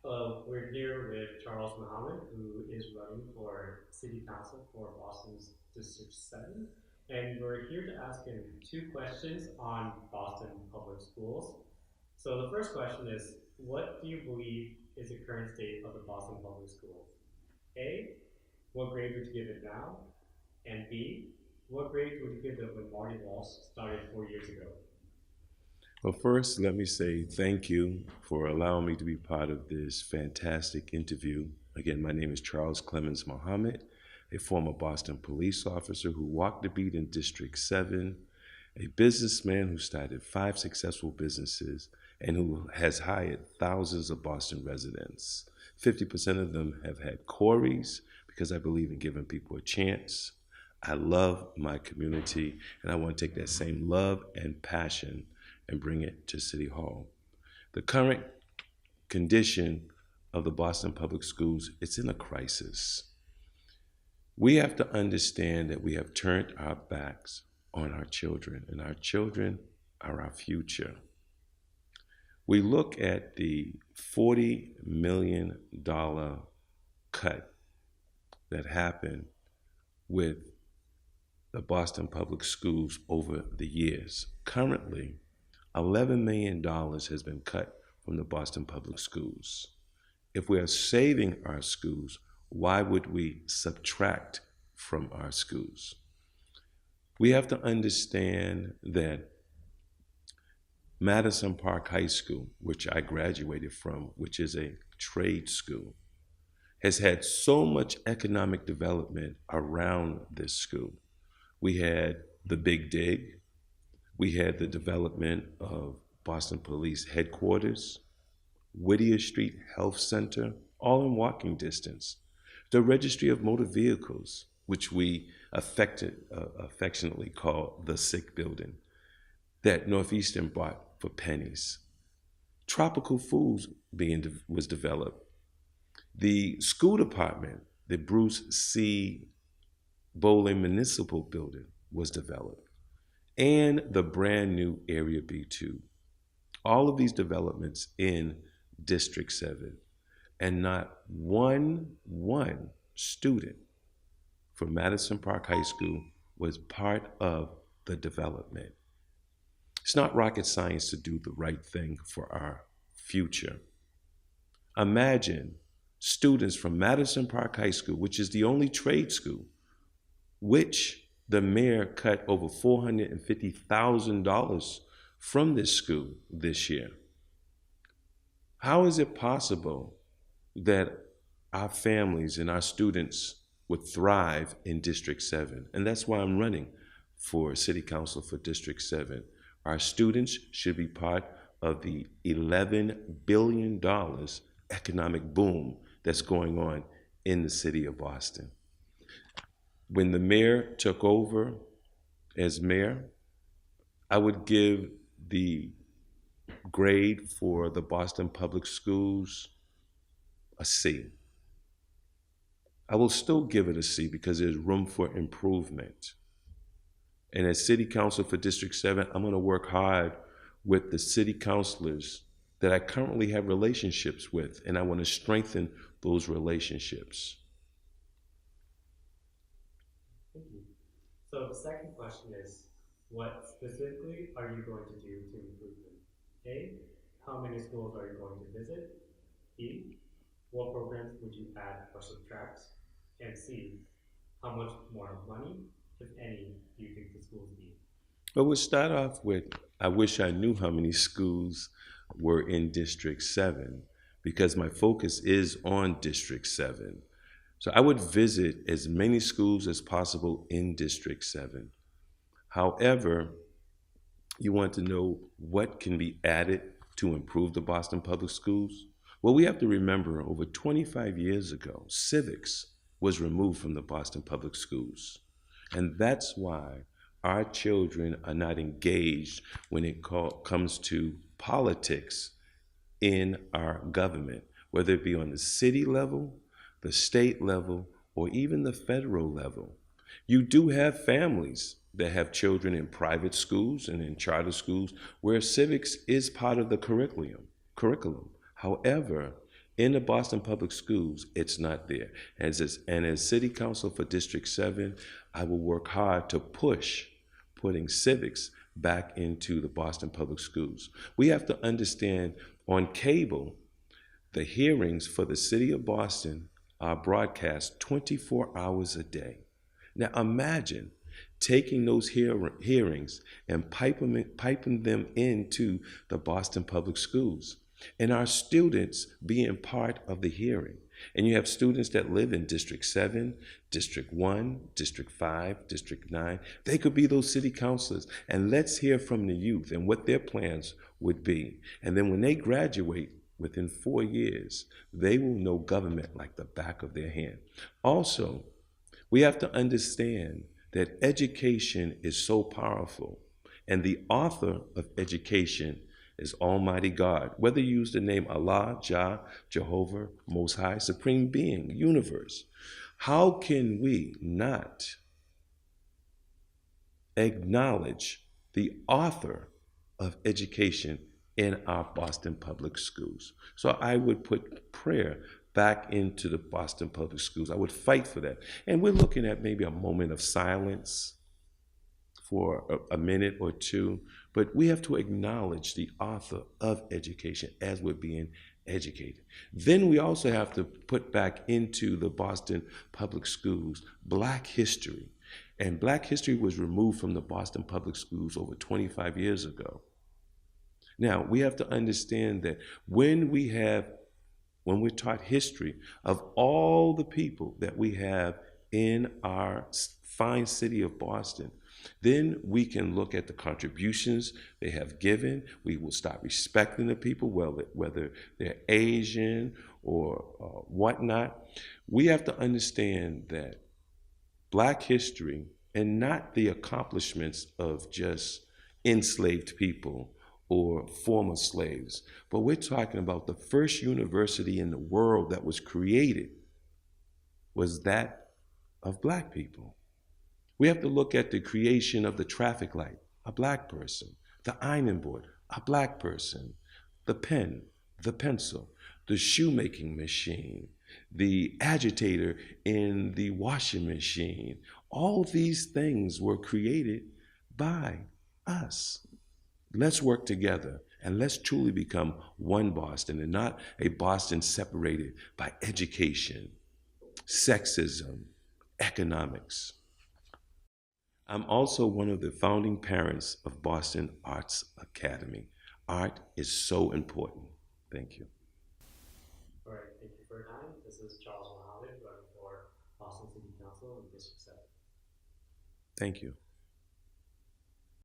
We're here with Charles Muhammad, who is running for City Council for Boston's District 7. And we're here to ask him two questions on Boston Public Schools. So the first question is, what do you believe is the current state of the Boston Public Schools? A, what grade would you give it now? And B, what grade would you give it when Marty Walsh started 4 years ago? Well, first, let me say thank you for allowing me to be part of this fantastic interview. Again, my name is Charles Clemens Muhammad, a former Boston police officer who walked the beat in District 7, a businessman who started 5 successful businesses and who has hired thousands of Boston residents. 50% of them have had Corys because I believe in giving people a chance. I love my community, and I want to take that same love and passion and bring it to City Hall. The current condition of the Boston Public Schools, it's in a crisis. We have to understand that we have turned our backs on our children, and our children are our future. We look at the $40 million cut that happened with the Boston Public Schools over the years. Currently, $11 million has been cut from the Boston Public Schools. If we are saving our schools, why would we subtract from our schools? We have to understand that Madison Park High School, which I graduated from, which is a trade school, has had so much economic development around this school. We had the Big Dig. We had the development of Boston Police Headquarters, Whittier Street Health Center, all in walking distance. The Registry of Motor Vehicles, which we affectionately call the Sick Building, that Northeastern bought for pennies. Tropical Foods was developed. The school department, the Bruce C. Bowling Municipal Building, was developed, and the brand new Area B2. All of these developments in District 7, and not one student from Madison Park High School was part of the development. It's not rocket science to do the right thing for our future. Imagine students from Madison Park High School, which is the only trade school, which the mayor cut over $450,000 from this school this year. How is it possible that our families and our students would thrive in District 7? And that's why I'm running for City Council for District 7. Our students should be part of the $11 billion economic boom that's going on in the city of Boston. When the mayor took over as mayor, I would give the grade for the Boston Public Schools a C. I will still give it a C because there's room for improvement. And as City Council for District 7, I'm going to work hard with the city councilors that I currently have relationships with, and I want to strengthen those relationships. Thank you. So the second question is, what specifically are you going to do to improve them? A, how many schools are you going to visit? B, what programs would you add or subtract? And C, how much more money, if any, do you think the schools need? But we'll start off with, I wish I knew how many schools were in District 7, because my focus is on District 7. So I would visit as many schools as possible in District 7. However, you want to know what can be added to improve the Boston Public Schools? Well, we have to remember over 25 years ago, civics was removed from the Boston Public Schools. And that's why our children are not engaged when it comes to politics in our government, whether it be on the city level, the state level, or even the federal level. You do have families that have children in private schools and in charter schools where civics is part of the curriculum. However, In the Boston Public Schools, it's not there. And as City Council for District 7, I will work hard to push putting civics back into the Boston Public Schools. We have to understand on cable, the hearings for the City of Boston are broadcast 24 hours a day. Now imagine taking those hearings and piping them into the Boston Public Schools, and our students being part of the hearing. And you have students that live in District 7, District 1, District 5, District 9. They could be those city councilors. And let's hear from the youth and what their plans would be. And then when they graduate, within 4 years, they will know government like the back of their hand. Also, we have to understand that education is so powerful, and the author of education is Almighty God. Whether you use the name Allah, Jah, Jehovah, Most High, Supreme Being, Universe, how can we not acknowledge the author of education in our Boston Public Schools? So I would put prayer back into the Boston Public Schools. I would fight for that. And we're looking at maybe a moment of silence for a minute or two, but we have to acknowledge the author of education as we're being educated. Then we also have to put back into the Boston Public Schools Black history. And Black history was removed from the Boston Public Schools over 25 years ago. Now, we have to understand that when we're taught history of all the people that we have in our fine city of Boston, then we can look at the contributions they have given. We will start respecting the people, whether they're Asian or whatnot. We have to understand that Black history, and not the accomplishments of just enslaved people or former slaves, but we're talking about the first university in the world that was created was that of Black people. We have to look at the creation of the traffic light, a Black person, the ironing board, a Black person, the pen, the pencil, the shoemaking machine, the agitator in the washing machine. All these things were created by us. Let's work together and let's truly become one Boston, and not a Boston separated by education, sexism, economics. I'm also one of the founding parents of Boston Arts Academy. Art is so important. Thank you. All right, thank you for your time. This is Charles Mohammed running for Boston City Council in District 7. Thank you.